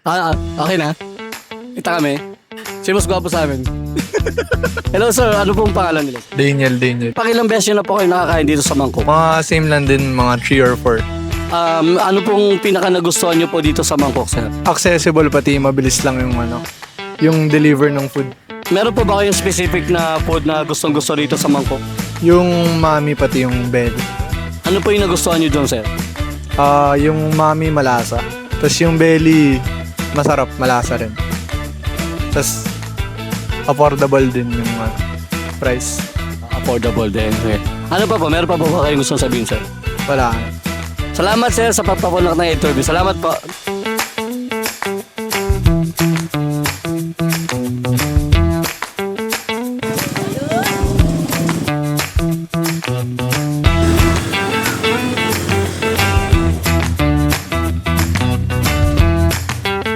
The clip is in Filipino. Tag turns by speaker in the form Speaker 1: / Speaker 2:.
Speaker 1: Okay na? Kita kami. Si mas gwapo sa amin. Hello sir, ano pong pangalan nila?
Speaker 2: Daniel.
Speaker 1: Pakilang beses na po kayo nakakain dito sa Mangkok?
Speaker 2: Mga same lang din, mga 3 or 4.
Speaker 1: Ano pong pinaka nagustuhan nyo po dito sa Mangkok sir?
Speaker 2: Accessible pati mabilis lang yung deliver ng food.
Speaker 1: Meron po ba kayong specific na food na gustong-gusto dito sa Mangkok?
Speaker 2: Yung mami pati yung belly.
Speaker 1: Ano po yung nagustuhan nyo doon sir?
Speaker 2: Yung mami malasa. Tapos yung belly masarap, malasa rin. Tapos affordable din yung price.
Speaker 1: Affordable din. Okay. Ano pa po? Meron pa po ba kayong gustong sabihin sir?
Speaker 2: Wala.
Speaker 1: Salamat sir sa pagpapunak ng interview. Salamat po.